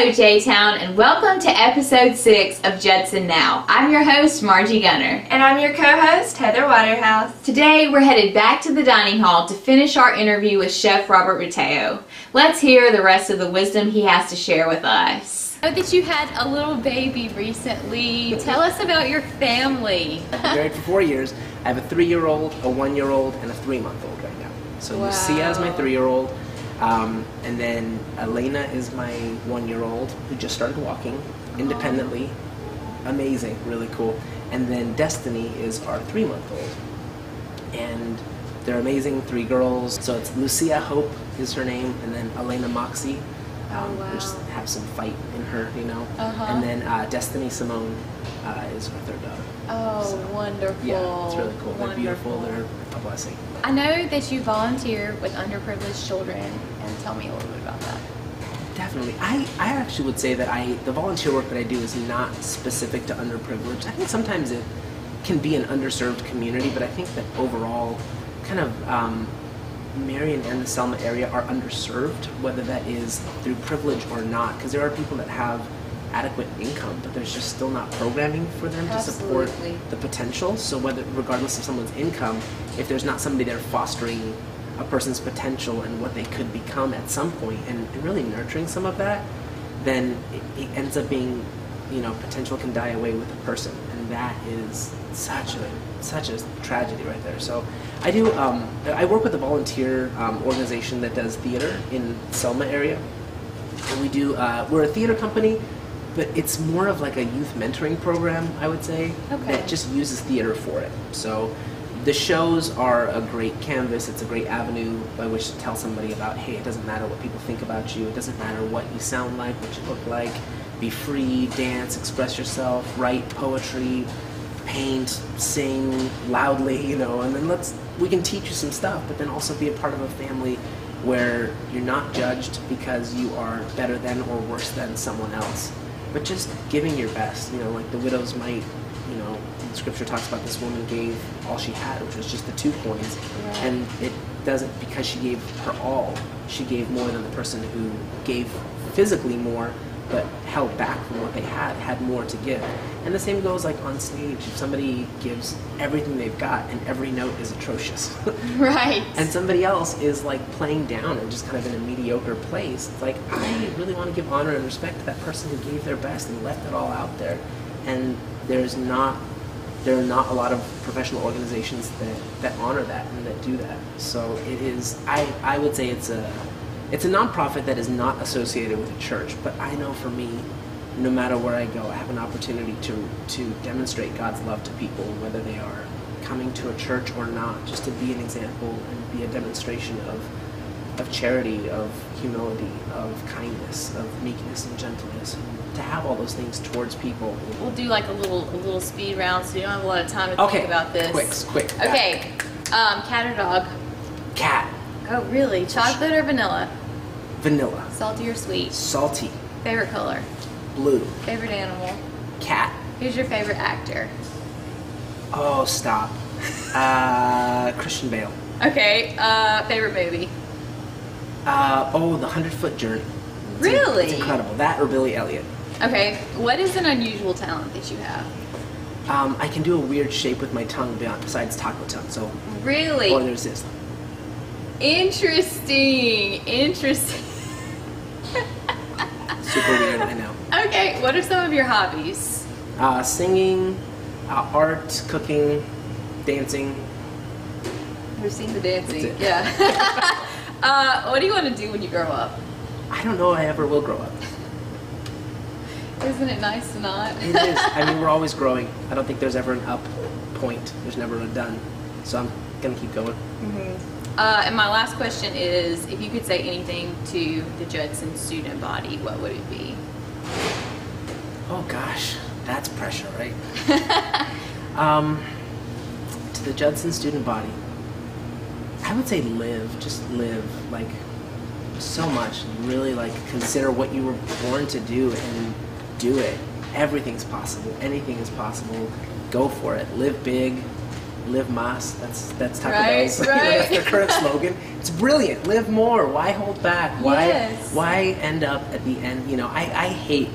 Hello J-Town and welcome to episode 6 of Judson Now. I'm your host Margie Gunner. And I'm your co-host Heather Waterhouse. Today we're headed back to the dining hall to finish our interview with Chef Robert Botello. Let's hear the rest of the wisdom he has to share with us. I know that you had a little baby recently. Tell us about your family. I'm married for 4 years. I have a 3-year-old, a 1-year-old, and a 3-month-old right now. So wow. Lucia is my 3-year-old. And then Elena is my 1-year-old who just started walking independently. Amazing, really cool. And then Destiny is our 3-month-old. And they're amazing, 3 girls. So it's Lucia Hope is her name, and then Elena Moxie. Wow. Just have some fight in her, you know. And then Destiny Simone is our 3rd daughter. Oh, so, wonderful. Yeah, it's really cool. They're Wonderful. beautiful. They're a blessing. I know that you volunteer with underprivileged children, and tell me a little bit about that. Definitely. I actually would say that the volunteer work that I do is not specific to underprivileged. I think sometimes it can be an underserved community, but I think that overall, kind of Marion and the Selma area are underserved, whether that is through privilege or not, because there are people that have adequate income, but there's just still not programming for them to support the potential. So regardless of someone's income, if there's not somebody there fostering a person's potential and what they could become at some point and really nurturing some of that, then it ends up being, you know, potential can die away with a person, and that is such a tragedy right there. So I work with a volunteer organization that does theater in Selma area, and we do we're a theater company, but it's more of like a youth mentoring program, I would say, that just uses theater for it. So the shows are a great canvas. It's a great avenue by which to tell somebody about, hey, it doesn't matter what people think about you. It doesn't matter what you sound like, what you look like. Be free, dance, express yourself, write poetry, paint, sing loudly, you know, and then we can teach you some stuff, but then also be a part of a family where you're not judged because you are better than or worse than someone else, but just giving your best. You know, like the widow's mite, you know, scripture talks about this woman gave all she had, which was just the 2 coins, and it doesn't, because she gave her all, she gave more than the person who gave physically more but held back from what they had more to give. And the same goes like on stage. If somebody gives everything they've got and every note is atrocious, right, and somebody else is like playing down and just kind of in a mediocre place, it's like, I really want to give honor and respect to that person who gave their best and left it all out there. And there are not a lot of professional organizations that honor that and that do that. So it is, I would say it's a nonprofit that is not associated with a church, but I know for me, no matter where I go, I have an opportunity to demonstrate God's love to people, whether they are coming to a church or not, just to be an example and be a demonstration of charity, of humility, of kindness, of meekness and gentleness, and to have all those things towards people. We'll do like a little speed round, so you don't have a lot of time to think about this. Quick. Okay, cat or dog? Cat. Oh, really? Chocolate or vanilla? Vanilla. Salty or sweet? Salty. Favorite color? Blue. Favorite animal? Cat. Who's your favorite actor? Oh, stop. Christian Bale. Okay, favorite movie? The 100-Foot Journey. Really? It's incredible. That or Billy Elliot. Okay, what is an unusual talent that you have? I can do a weird shape with my tongue besides taco tongue. So. Really? Or there's this. Interesting. Super weird, I know. Okay, what are some of your hobbies? Singing, art, cooking, dancing. We've seen the dancing. That's it. Yeah. What do you want to do when you grow up? I don't know if I ever will grow up. Isn't it nice to not? It is. I mean, we're always growing. I don't think there's ever an up point. There's never a done. So I'm going to keep going. And my last question is, if you could say anything to the Judson student body, what would it be? Oh gosh, that's pressure, right? To the Judson student body, I would say just live, like, so much. Really, like, consider what you were born to do and do it. Everything's possible. Anything is possible. Go for it. Live big. live más. That's Taco Right, Bell's. right. That's their current slogan. It's brilliant. Live more. Why hold back? Why end up at the end? You know, I hate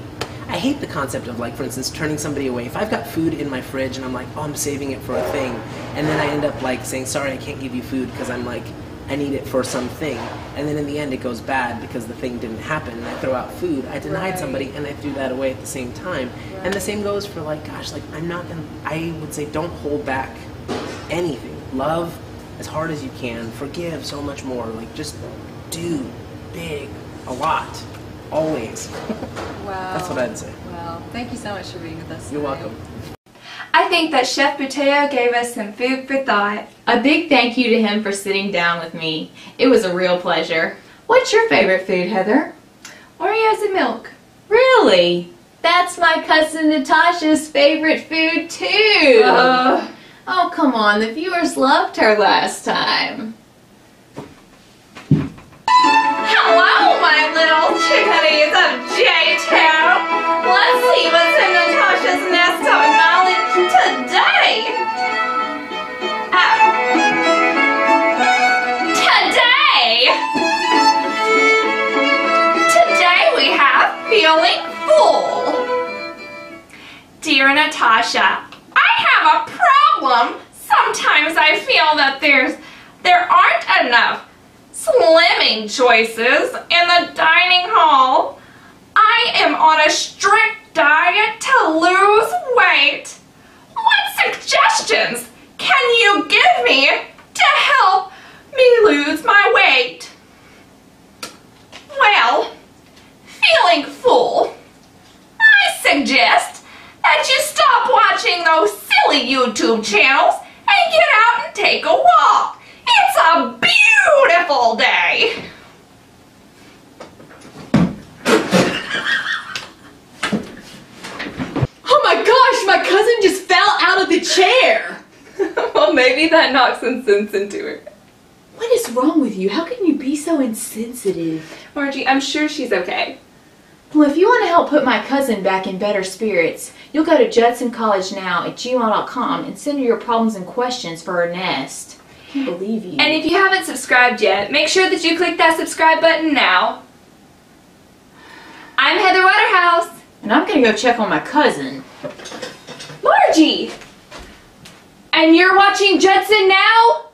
the concept of, like, for instance, turning somebody away. If I've got food in my fridge and I'm like, oh, I'm saving it for a thing, and then I end up like saying, sorry, I can't give you food because I'm like, I need it for something, and then in the end it goes bad because the thing didn't happen, and I throw out food. I denied somebody and I threw that away at the same time. And the same goes for, like, gosh, like, I would say don't hold back anything. Love as hard as you can. Forgive so much more. Like, just do big, a lot, always. Wow. That's what I'd say. Wow. Thank you so much for being with us You're today. welcome. I think that Chef Botello gave us some food for thought. A big thank you to him for sitting down with me. It was a real pleasure. What's your favorite food, Heather? Oreos and milk. Really? That's my cousin Natasha's favorite food too. Oh, come on. The viewers loved her last time. Hello, my little chickadees of J-Town. Let's see what's in Natasha's nest of knowledge today. Today we have feeling full. Dear Natasha, I have a problem. Sometimes I feel that there aren't enough slimming choices in the dining hall. I am on a strict diet to lose weight. What suggestions can you give me to help me lose my weight? Well, feeling full, I suggest that you stop watching those silly YouTube channels and get out and take a walk. It's a beautiful day. Oh my gosh, my cousin just fell out of the chair. Well, maybe that knocked some sense into her. What is wrong with you? How can you be so insensitive? Margie, I'm sure she's okay. Well, if you want to help put my cousin back in better spirits, you'll go to judsoncollegenow@gmail.com and send her your problems and questions for her nest. I can't believe you. And if you haven't subscribed yet, make sure that you click that subscribe button now. I'm Heather Waterhouse. And I'm going to go check on my cousin. Margie! And you're watching Judson Now?